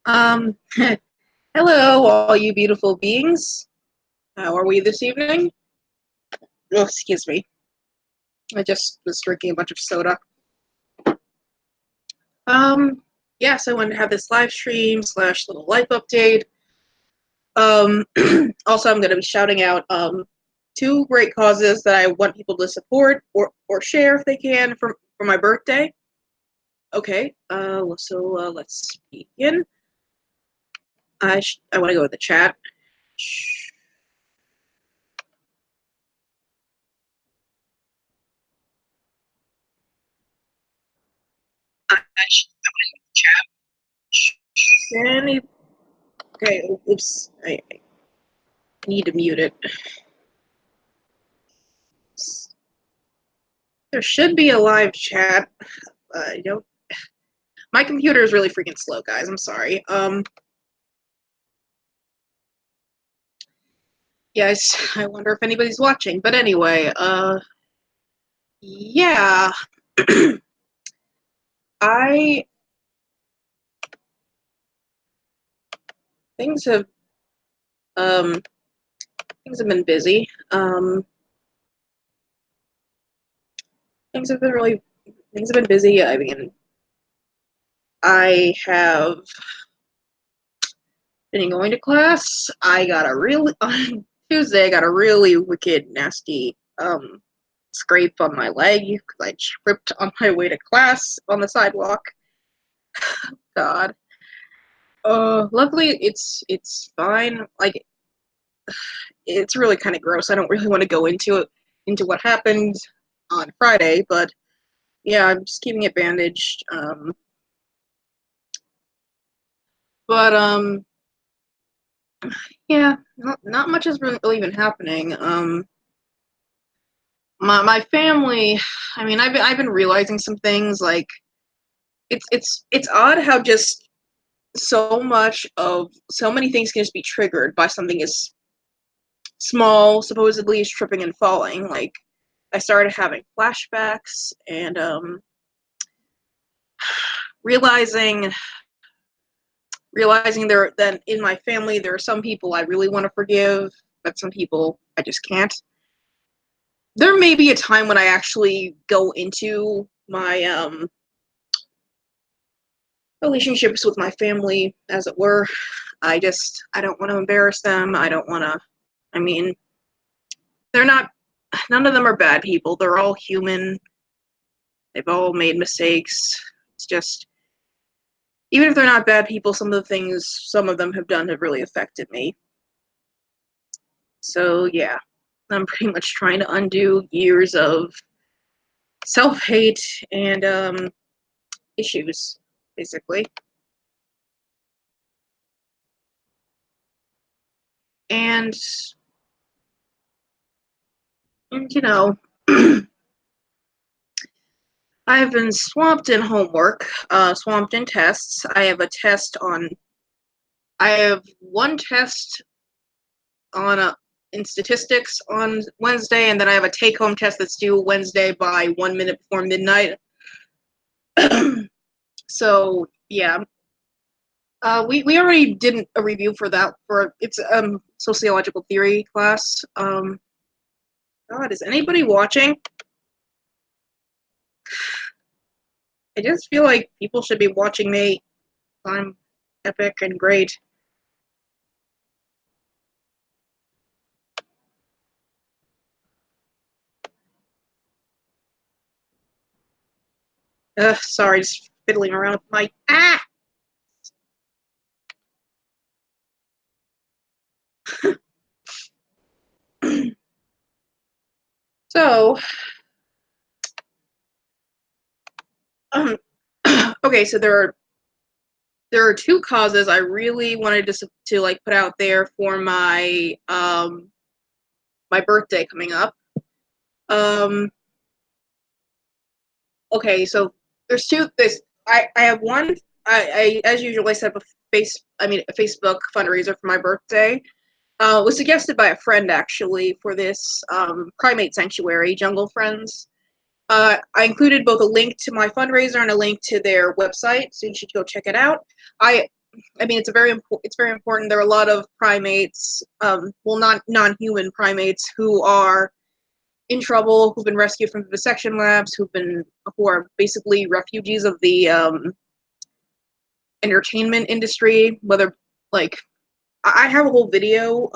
Um, hello, all you beautiful beings. How are we this evening? Oh, excuse me. I just was drinking a bunch of soda. Um, yes, I wanted to have this live stream slash little life update. Also, I'm going to be shouting out two great causes that I want people to support or share if they can for my birthday. Okay, let's begin. I want to go with the chat. Any Okay, oops. I need to mute it. There should be a live chat. I don't. My computer is really freaking slow, guys. I'm sorry. Yes, I wonder if anybody's watching. But anyway, yeah. I things have um things have been busy. Things have been really things have been busy. I mean, I have been going to class. I got a really on Tuesday. I got a really wicked, nasty scrape on my leg because I tripped on my way to class on the sidewalk. God. Luckily it's fine. Like it's really kind of gross. I don't really want to go into what happened on Friday, but yeah, I'm just keeping it bandaged. But yeah, not much has really been happening. My family. I mean, I've been realizing some things like it's odd how just so many things can just be triggered by something as small, supposedly, as tripping and falling. Like I started having flashbacks and realizing there that in my family there are some people I really want to forgive, but some people I just can't. There may be a time when I actually go into my relationships with my family, as it were. I don't want to embarrass them. I don't want to. I mean, they're not. None of them are bad people. They're all human. They've all made mistakes. It's just even if they're not bad people, some of the things some of them have done have really affected me. So yeah, I'm pretty much trying to undo years of self-hate and issues, basically. And you know, I've been swamped in homework, swamped in tests. I have one test on in statistics on Wednesday, and then I have a take-home test that's due Wednesday by 1 minute before midnight. So yeah, we already did a review for that for it's sociological theory class. God, is anybody watching? I just feel like people should be watching me. I'm epic and great. Sorry, just fiddling around with my So, um, okay, so there are two causes I really wanted to like put out there for my birthday coming up. Um, okay, so there's two. I have one. I as usual I set up a Facebook fundraiser for my birthday. Was suggested by a friend actually for this primate sanctuary, Jungle Friends. I included both a link to my fundraiser and a link to their website, so you should go check it out. I I mean, it's very important. There are a lot of primates, well, not non-human primates, who are in trouble, who've been rescued from vivisection labs, who are basically refugees of the entertainment industry. Whether, like, I have a whole video.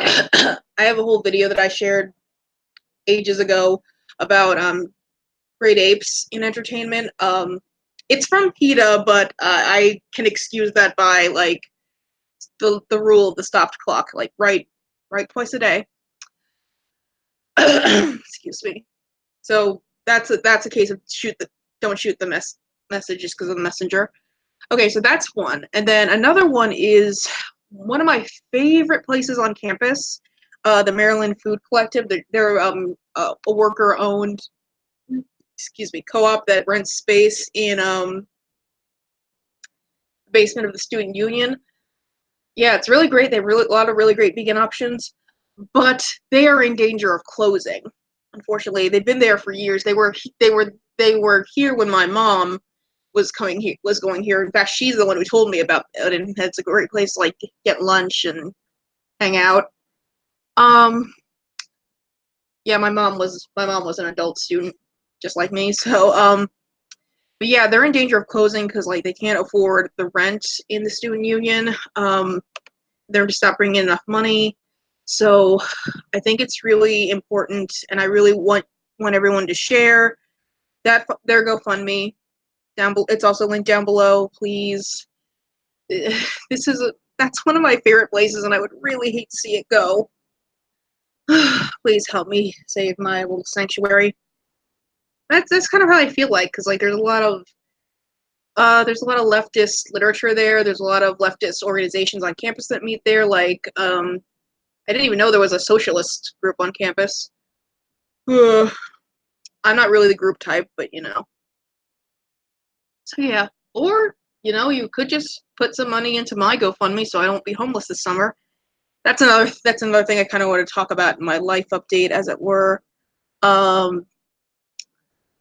I have a whole video that I shared ages ago about great apes in entertainment. It's from PETA, but I can excuse that by like the rule of the stopped clock, like right twice a day. Excuse me. So that's a case of don't shoot the messages because of the messenger. Okay, so that's one, and then another one is one of my favorite places on campus, the Maryland Food Collective. They're a worker owned, excuse me, co-op that rents space in the basement of the student union. Yeah, it's really great. They have a lot of really great vegan options, but they are in danger of closing. Unfortunately, they've been there for years. They were here when my mom was going here. In fact, she's the one who told me about it, and it's a great place to like get lunch and hang out. Yeah, my mom was an adult student, just like me. So but yeah, they're in danger of closing because like they can't afford the rent in the student union. They're just not bringing enough money. So I think it's really important, and I really want everyone to share that their GoFundMe down. It's also linked down below. Please, that's one of my favorite places, and I would really hate to see it go. Please help me save my little sanctuary. That's kind of how I feel like, because like there's a lot of leftist literature there. There's a lot of leftist organizations on campus that meet there. Like I didn't even know there was a socialist group on campus. I'm not really the group type, but you know. So yeah, or you know, you could just put some money into my GoFundMe so I don't be homeless this summer. That's another thing I kind of want to talk about in my life update, as it were. I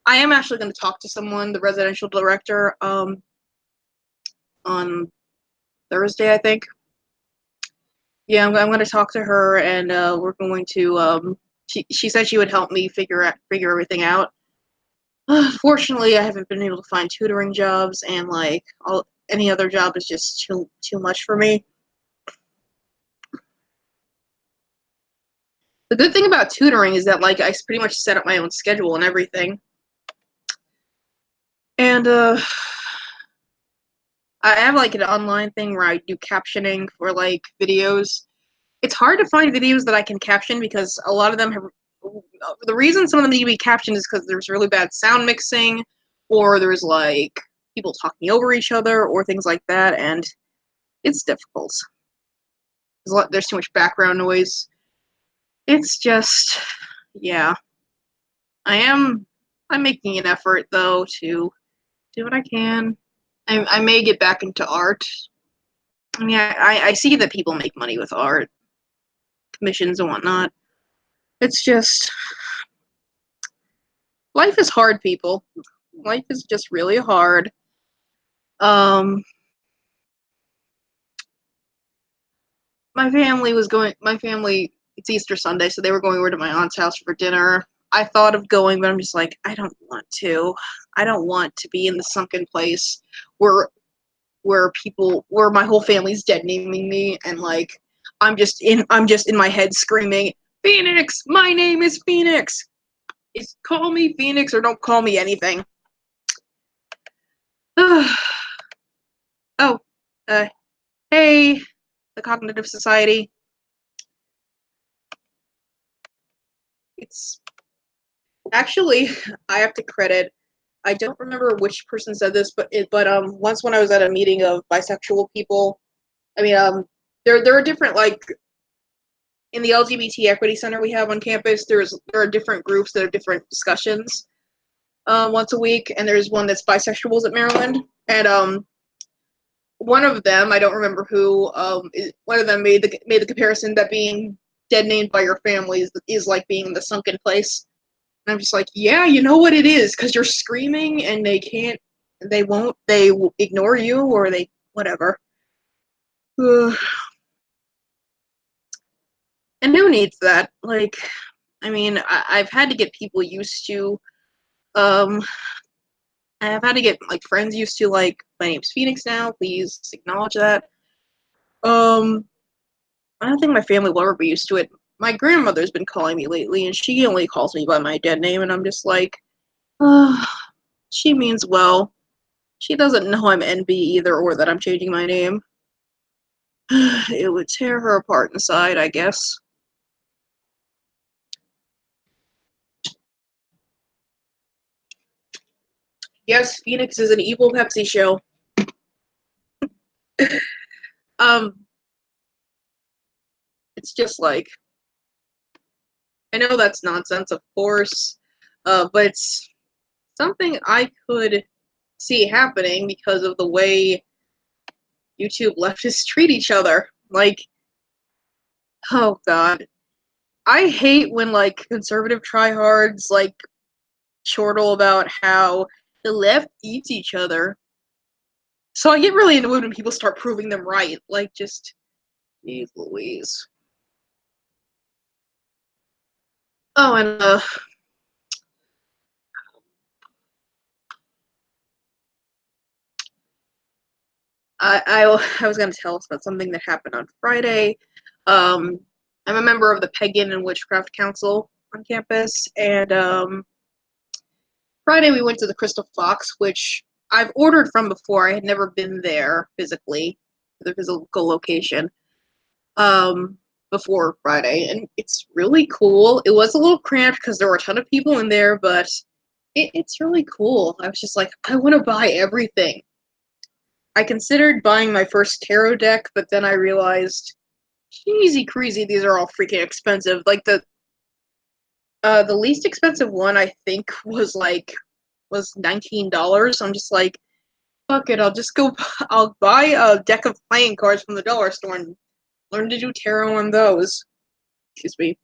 am actually going to talk to someone, the residential director, on Thursday, I think. Yeah, I'm going to talk to her, and we're going to. She said she would help me figure everything out. Fortunately, I haven't been able to find tutoring jobs, and like any other job is just too much for me. The good thing about tutoring is that like I pretty much set up my own schedule and everything. And I have like an online thing where I do captioning for like videos. It's hard to find videos that I can caption because a lot of them have. The reason some of them need to be captioned is because there's really bad sound mixing, or there's like people talking over each other, or things like that, and it's difficult. There's too much background noise. It's just, yeah. I'm making an effort though to do what I can. I may get back into art. I mean, I see that people make money with art, commissions and whatnot. It's just, life is hard, people. Life is just really hard. My family, it's Easter Sunday, so they were going over to my aunt's house for dinner. I thought of going, but I'm just like, I don't want to. I don't want to be in the sunken place where my whole family's dead naming me, and like I'm just in my head screaming, Phoenix, my name is Phoenix. Call me Phoenix or don't call me anything. Oh, hey, the Cognitive Society. It's actually, I have to credit. I don't remember which person said this, but once when I was at a meeting of bisexual people, I mean, there are different, like, in the LGBT Equity Center we have on campus. There are different groups that have different discussions once a week, and there's one that's bisexuals at Maryland, and one of them, I don't remember who, one of them made the comparison that being dead named by your family is like being in the sunken place. And I'm just like, yeah, you know what it is, because you're screaming and they can't they won't. They ignore you, or they whatever. And who needs that? Like, I mean, I've had to get people used to. Um, I've had to get like friends used to like my name's Phoenix now. Please acknowledge that. Um, I don't think my family will ever be used to it. My grandmother's been calling me lately, and she only calls me by my dead name, and I'm just like, she means well. She doesn't know I'm NB either, or that I'm changing my name. It would tear her apart inside, I guess. Yes, Phoenix is an evil Pepsi show. Um, it's just like, I know that's nonsense, of course, but it's something I could see happening because of the way YouTube leftists treat each other. Like, oh god. I hate when like conservative tryhards like chortle about how the left eats each other. So I get really annoyed when people start proving them right. Like, just, geez Louise. Oh, and I was going to tell us about something that happened on Friday. Um, I'm a member of the Pagan and Witchcraft Council on campus, and Friday we went to the Crystal Fox, which I've ordered from before. I had never been there physically, the physical location, before Friday, and it's really cool. It was a little cramped because there were a ton of people in there, but it's really cool. I was just like, I want to buy everything. I considered buying my first tarot deck, but then I realized, easy crazy, these are all freaking expensive. Like the least expensive one I think was $19. I'm just like, fuck it, I'll buy a deck of playing cards from the dollar store and learn to do tarot on those. Excuse me.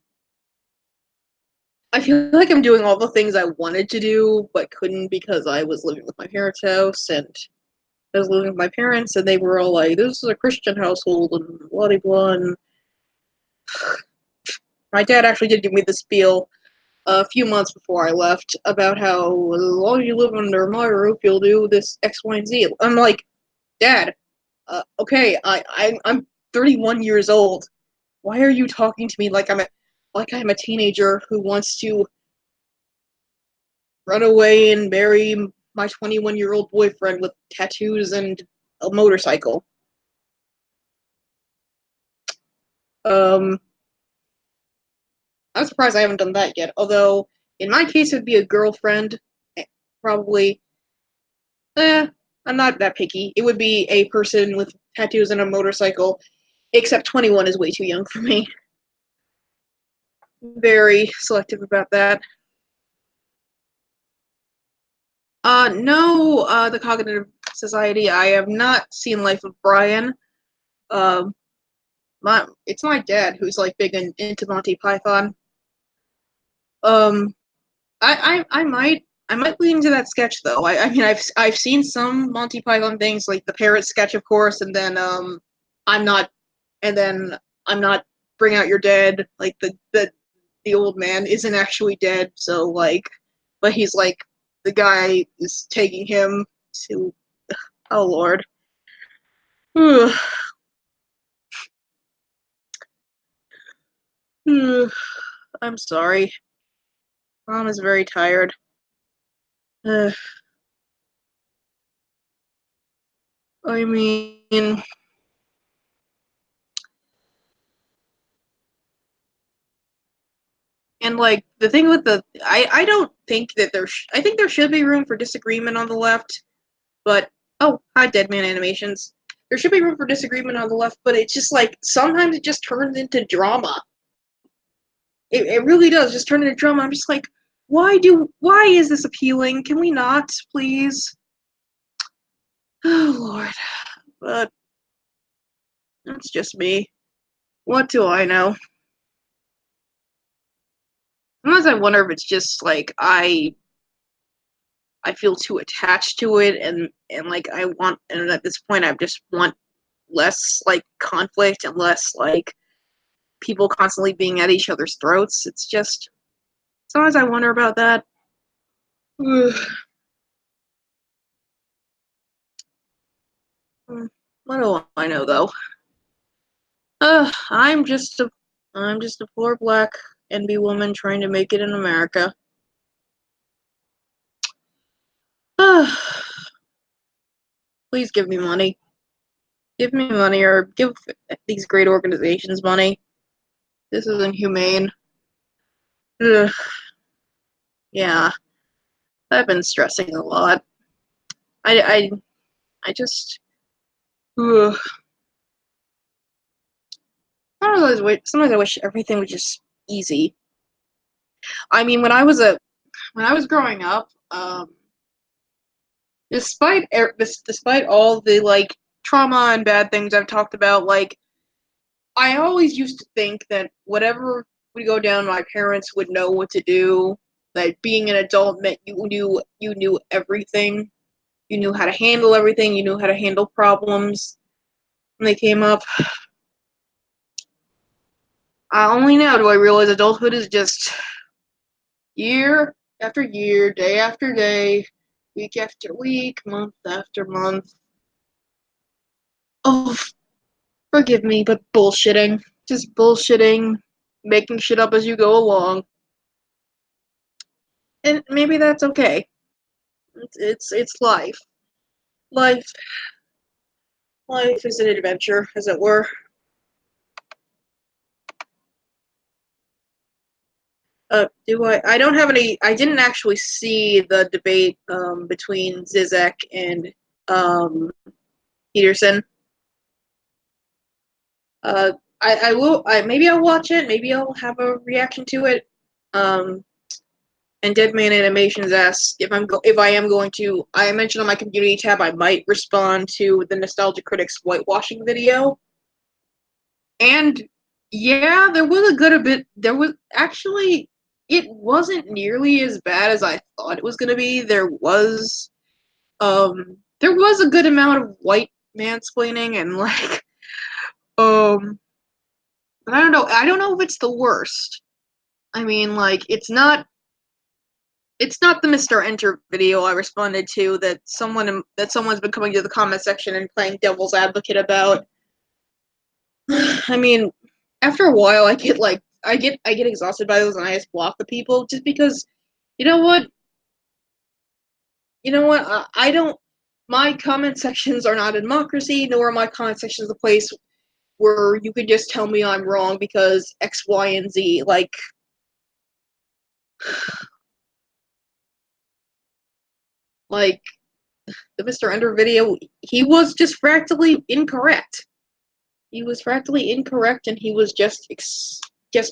I feel like I'm doing all the things I wanted to do but couldn't because I was living with my parents' house, and I was living with my parents, and they were all like, "This is a Christian household," and blah blah blah. And my dad actually did give me the spiel a few months before I left about how as long as you live under my roof, you'll do this X, Y, and Z. I'm like, Dad, okay, I'm 31 years old. Why are you talking to me like I'm a teenager who wants to run away and marry my 21-year-old boyfriend with tattoos and a motorcycle? Um, I'm surprised I haven't done that yet. Although in my case, it'd be a girlfriend, probably. Eh, I'm not that picky. It would be a person with tattoos and a motorcycle, except 21 is way too young for me. Very selective about that. No, the Cognitive Society. I have not seen Life of Brian. Um, it's my dad who's like big into Monty Python. Um, I might lean into that sketch though. I mean I've seen some Monty Python things like the parrot sketch, of course, and then I'm not, and then I'm not bring out your dead. Like the old man isn't actually dead, so like, but he's like the guy is taking him to. Oh Lord. I'm sorry. Mom is very tired. I mean, and like the thing with I don't think that I think there should be room for disagreement on the left, but oh, hi, Deadman Animations. There should be room for disagreement on the left, but it's just like sometimes it just turns into drama. It really does just turn into drama. I'm just like, why is this appealing? Can we not, please? Oh Lord, but that's just me. What do I know? Sometimes I wonder if it's just like I feel too attached to it, and like and at this point I just want less like conflict and less like people constantly being at each other's throats. It's just sometimes I wonder about that. What do I know though? I'm just a poor black NB woman trying to make it in America. Please give me money. Give me money or give these great organizations money. This is inhumane. Ugh. Yeah, I've been stressing a lot. I just. Ugh. Sometimes I wish everything was just easy. I mean, when I was growing up, despite all the like trauma and bad things I've talked about, like I always used to think that whatever would go down, my parents would know what to do. That being an adult meant you knew everything. You knew how to handle everything. You knew how to handle problems when they came up. Only now do I realize adulthood is just year after year, day after day, week after week, month after month. Oh, forgive me, but bullshitting. Just bullshitting, making shit up as you go along. And maybe that's okay. It's life. Life life is an adventure, as it were. Do I don't have any. I didn't actually see the debate between Zizek and um, Peterson. Uh, I will. Maybe I'll watch it. Maybe I'll have a reaction to it. Um, and Deadman Animations asks if I am going to. I mentioned on my community tab I might respond to the Nostalgia Critics whitewashing video. And yeah, there was a good bit. There was actually. It wasn't nearly as bad as I thought it was going to be. There was a good amount of white mansplaining and like but I don't know. I don't know if it's the worst. I mean, like it's not the Mr. Enter video I responded to that someone's been coming to the comment section and playing devil's advocate about. I mean, after a while I get exhausted by those and I just block the people just because you know what? I don't my comment sections are not a democracy, nor are my comment sections a place where you can just tell me I'm wrong because X, Y, and Z. Like the Mr. Ender video, he was just fractally incorrect. He was fractally incorrect, and he was just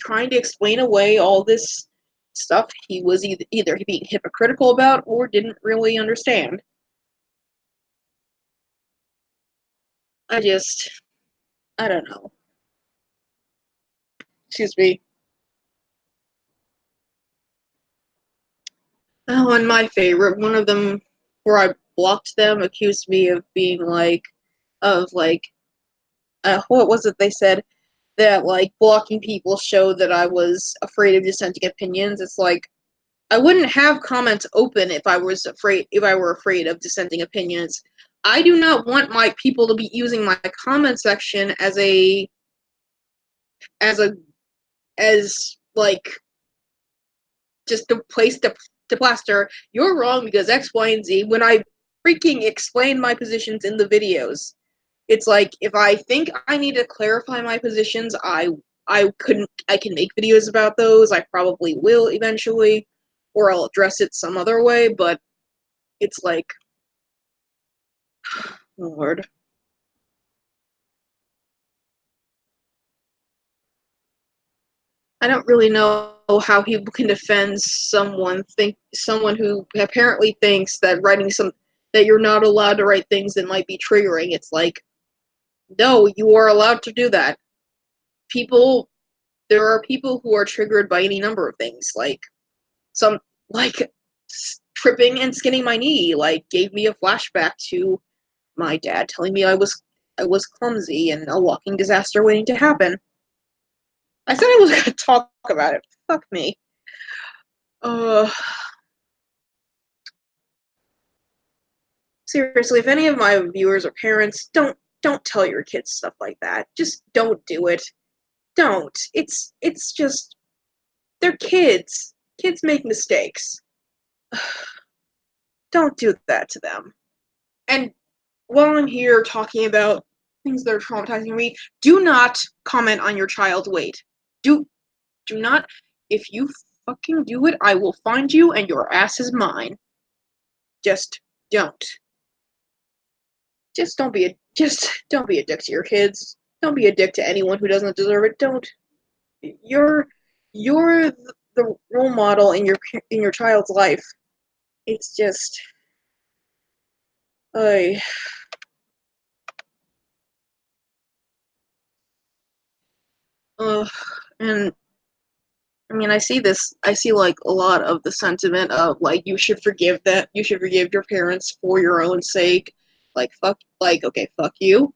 trying to explain away all this stuff he was either being hypocritical about or didn't really understand. I don't know. Excuse me. Oh, and my favorite, one of them where I blocked them accused me of being what was it they said? That like blocking people showed that I was afraid of dissenting opinions. It's like I wouldn't have comments open if I were afraid of dissenting opinions. I do not want my people to be using my comment section as a as like just a place to plaster you're wrong because X, Y, and Z when I freaking explain my positions in the videos. It's like if I think I need to clarify my positions, I can make videos about those. I probably will eventually, or I'll address it some other way. But it's like, oh Lord, I don't really know how people can defend someone who apparently thinks that that you're not allowed to write things that might be triggering. It's like, no, you are allowed to do that. People, there are people who are triggered by any number of things, some like tripping and skinning my knee, like, gave me a flashback to my dad telling me I was clumsy and a walking disaster waiting to happen. I said I was gonna talk about it. Fuck me. Uh, Seriously, if any of my viewers are parents, don't tell your kids stuff like that. Just don't do it. Don't. It's just they're kids. Kids make mistakes. Don't do that to them. And while I'm here talking about things that are traumatizing me, do not comment on your child's weight. Do not. If you fucking do it, I will find you and your ass is mine. Just don't. Just don't be a dick to your kids. Don't be a dick to anyone who doesn't deserve it. Don't. You're the role model in your child's life. It's just I uh and I mean, I see like a lot of the sentiment of like you should forgive your parents for your own sake. Like fuck, like okay, fuck you.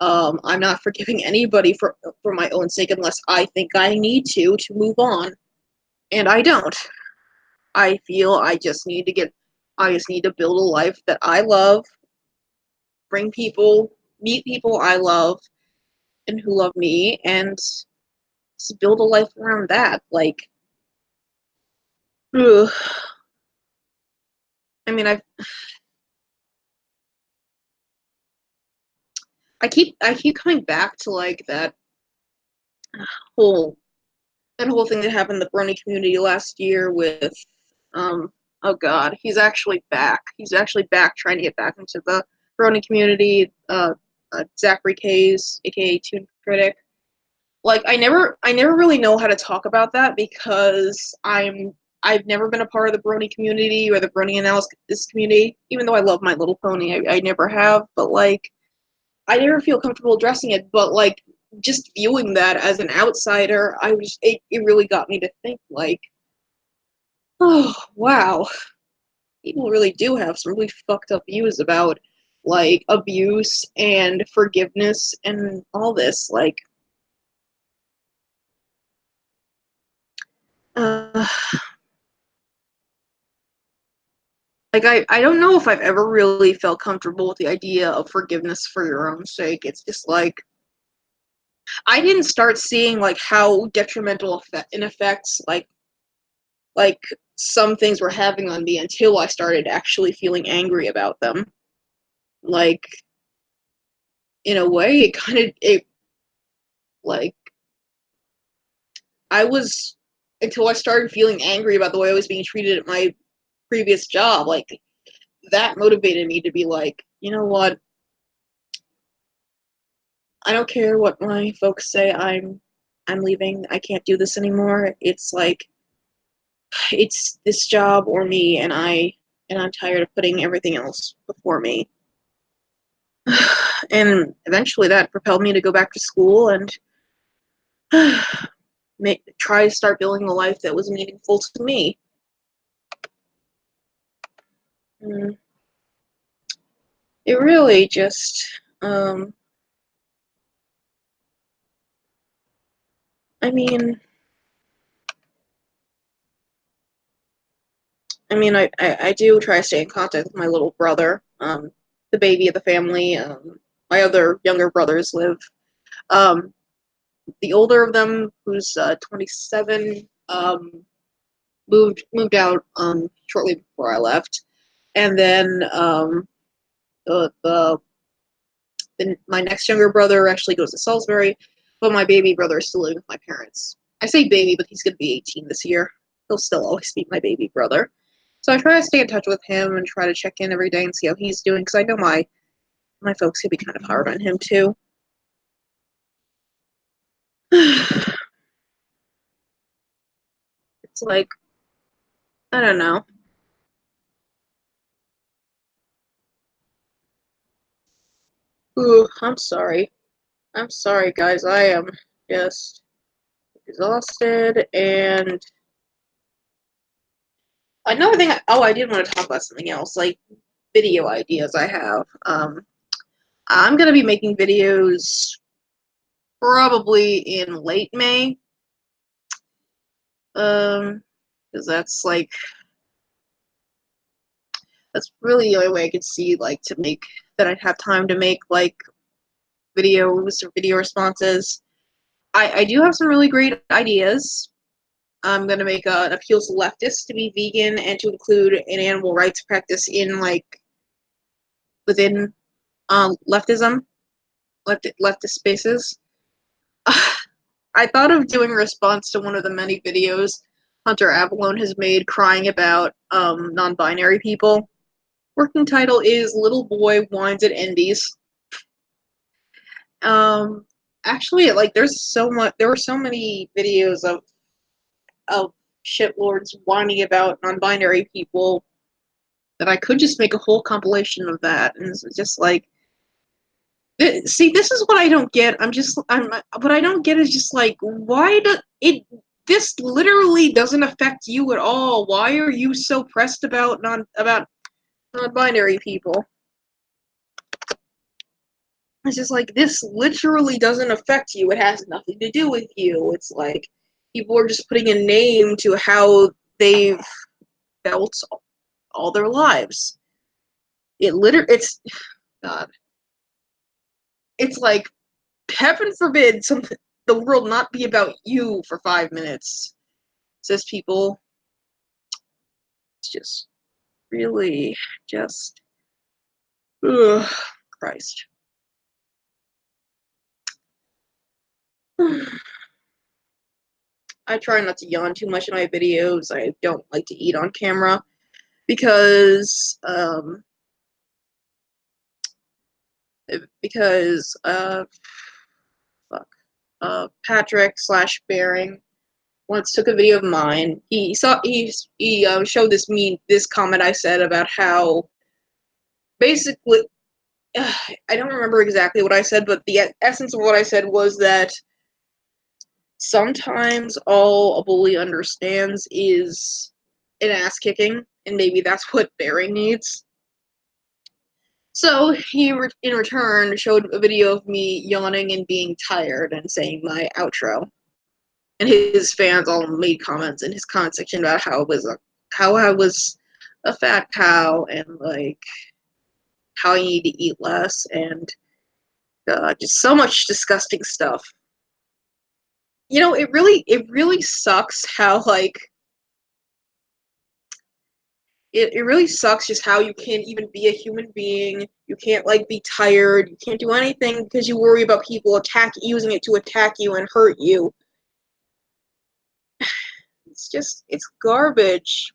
I'm not forgiving anybody for my own sake unless I think I need to move on, and I don't. I feel I just need to build a life that I love, meet people I love and who love me, and just build a life around that. Like, ugh. I mean, I keep coming back to like whole that whole thing that happened in the Brony community last year with um oh god, he's actually back. He's actually back trying to get back into the Brony community. Zachary Kays, aka Toon Critic. Like I never really know how to talk about that because I've never been a part of the Brony community or the Brony analysis community, even though I love My Little Pony. I never have, but like I never feel comfortable addressing it, but like just viewing that as an outsider, it really got me to think like, oh wow, people really do have some really fucked up views about like abuse and forgiveness and all this. Uh, I don't know if I've ever really felt comfortable with the idea of forgiveness for your own sake. It's just like I didn't start seeing like how detrimental effects like some things were having on me until I started actually feeling angry about them. Like in a way, it kind of it like I was until I started feeling angry about the way I was being treated at my previous job. Like that motivated me to be like, you know what? I don't care what my folks say. I'm leaving. I can't do this anymore. It's like it's this job or me, and I'm tired of putting everything else before me. And eventually that propelled me to go back to school and try to start building a life that was meaningful to me. Mm, it really just, I mean, I do try to stay in contact with my little brother, the baby of the family. My other younger brothers live. Um, the older of them, who's 27, moved out shortly before I left, and then the my next younger brother actually goes to Salisbury, but my baby brother is still living with my parents. I say baby, but he's going to be 18 this year. He'll still always be my baby brother. So I try to stay in touch with him and try to check in every day and see how he's doing because I know my folks could be kind of hard on him too. It's like I don't know. Ooh, I'm sorry. I'm sorry, guys. I am just exhausted and Another thing, I did want to talk about something else, like video ideas I have. I'm gonna be making videos probably in late May. Because that's really the only way I could see to make that I'd have time to make videos or video responses. I do have some really great ideas. I'm gonna make an appeal to leftists to be vegan and to include an animal rights practice in within leftism, leftist spaces. I thought of doing a response to one of the many videos Hunter Avalone has made crying about non-binary people. Working title is Little Boy Whines at Endies. Um, Actually, there were so many videos of shitlords whining about non-binary people that I could just make a whole compilation of that, and it's just see, this is what I don't get. What I don't get is just why do it? This literally doesn't affect you at all. Why are you so pressed about non-binary people? It's just this literally doesn't affect you. It has nothing to do with you. It's people are just putting a name to how they've felt all their lives. It's God. It's heaven forbid the world not be about you for 5 minutes. Says people. It's just really just ugh, Christ. I try not to yawn too much in my videos. I don't like to eat on camera because because fuck Patrick slash Bearing once took a video of mine. He showed this comment I said about how basically I don't remember exactly what I said, but the essence of what I said was that sometimes all a bully understands is an ass kicking, and maybe that's what Barry needs. So he, in return, showed a video of me yawning and being tired and saying my outro. And his fans all made comments in his comment section about how I was a fat cow and how I need to eat less and just so much disgusting stuff. It really sucks how it really sucks just how you can't even be a human being. You can't be tired. You can't do anything because you worry about people using it to attack you and hurt you. It's garbage.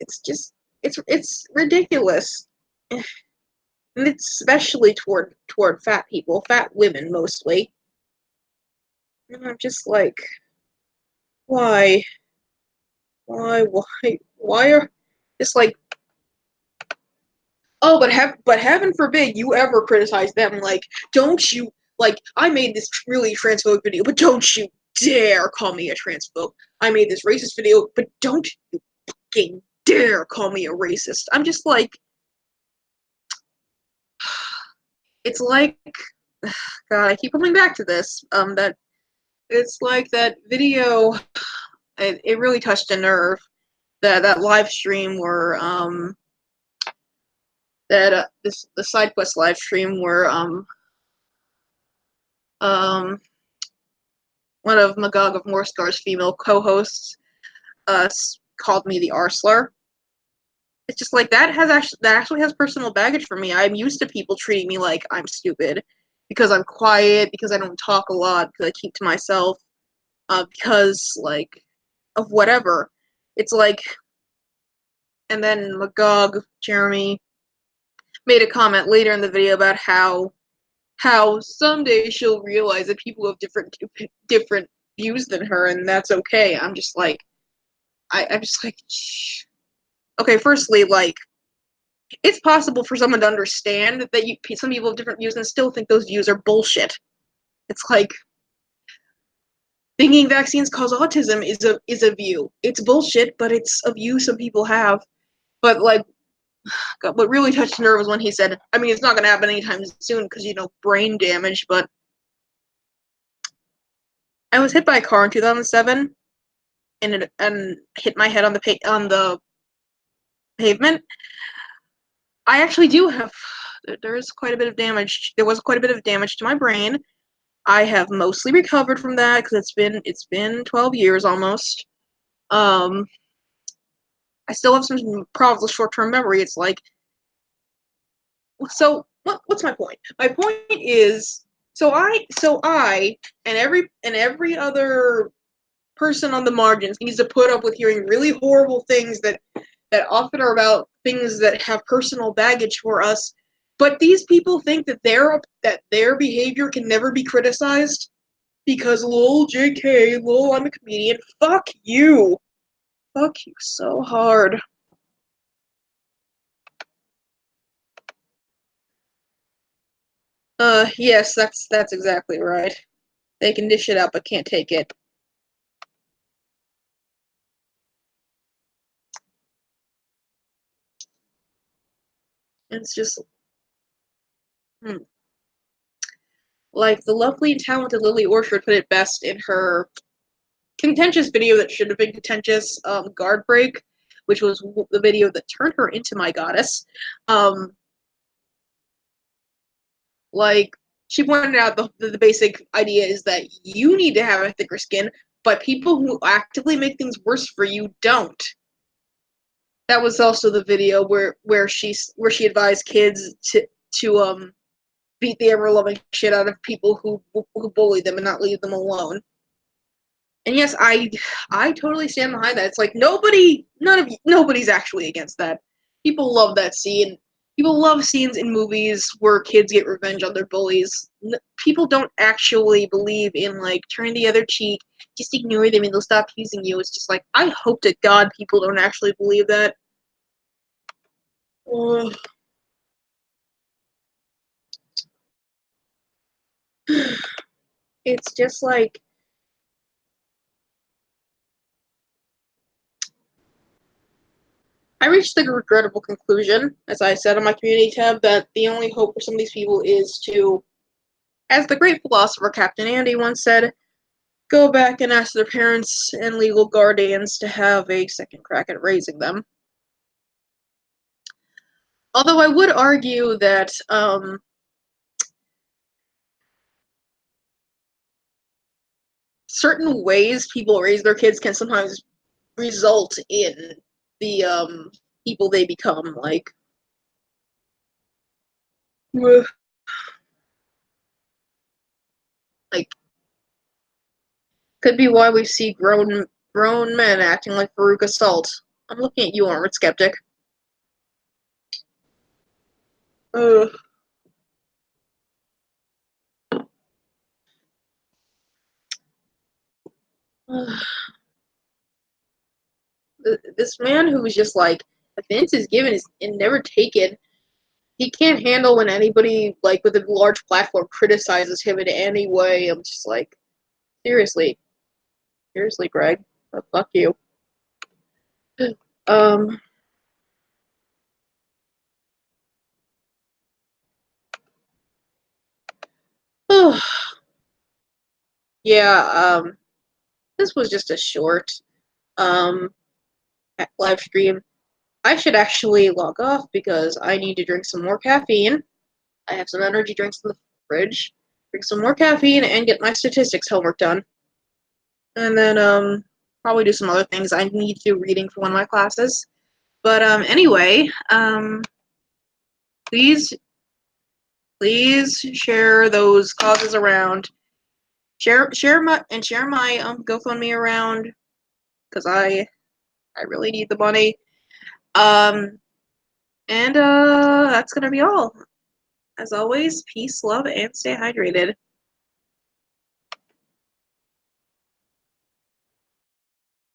It's ridiculous. And it's especially toward fat people, fat women mostly. And I'm just why? Why are just oh, but heaven forbid you ever criticize them. Don't you I made this really transphobic video, but don't you dare call me a transphobe. I made this racist video, but don't you fucking dare call me a racist. I'm just it's God, I keep coming back to this. That it's that video. It really touched a nerve. That live stream where the side quest live stream where um one of Magog of Morscar's female co-hosts called me the R slur. It's just that actually has personal baggage for me. I'm used to people treating me like I'm stupid because I'm quiet, because I don't talk a lot, because I keep to myself, because of whatever. It's and then Magog Jeremy made a comment later in the video about how someday she'll realize that people have different views than her, and that's okay. I'm just I'm just shh. Okay, firstly, it's possible for someone to understand that some people have different views and still think those views are bullshit. It's thinking vaccines cause autism is a view. It's bullshit, but it's a view some people have. But like, God, what really touched the nerve was when he said, I mean, it's not going to happen anytime soon because, you know, brain damage, but I was hit by a car in 2007 and hit my head on the pavement. I actually do have, there is quite a bit of damage. There was quite a bit of damage to my brain. I have mostly recovered from that because it's been 12 years almost. I still have some problems with short-term memory. It's like, so what's my point? My point is, so I and every other person on the margins needs to put up with hearing really horrible things that often are about things that have personal baggage for us. But these people think that their behavior can never be criticized because lol JK, lol I'm a comedian. Fuck you. Fuck you so hard. Yes, that's exactly right. They can dish it out but can't take it. It's just hmm. Like the lovely and talented Lily Orchard put it best in her contentious video that should have been contentious, guard break, which was the video that turned her into my goddess. Um, like she pointed out the basic idea is that you need to have a thicker skin, but people who actively make things worse for you don't. That was also the video where she advised kids to beat the ever loving shit out of people who bully them and not leave them alone. And yes, I totally stand behind that. It's like nobody's actually against that. People love that scene. People love scenes in movies where kids get revenge on their bullies. People don't actually believe in like turn the other cheek, just ignore them and they'll stop using you. It's just like I hope to God people don't actually believe that. Ugh. It's just like I reached the regrettable conclusion, as I said on my community tab, that the only hope for some of these people is to, as the great philosopher Captain Andy once said, go back and ask their parents and legal guardians to have a second crack at raising them. Although I would argue that certain ways people raise their kids can sometimes result in the people they become. Like could be why we see grown men acting like Veruca Salt. I'm looking at you, Armored Skeptic. Ugh. This man who was just like, offense is given and never taken. He can't handle when anybody like with a large platform criticizes him in any way. I'm just like, seriously, seriously, Greg, fuck you. Um, yeah. This was just a short um live stream. I should actually log off because I need to drink some more caffeine. I have some energy drinks in the fridge. Drink some more caffeine and get my statistics homework done. And then probably do some other things. I need to do reading for one of my classes. But anyway, please share those causes around. Share my GoFundMe around because I really need the money. Um and that's gonna be all. As always, peace, love, and stay hydrated.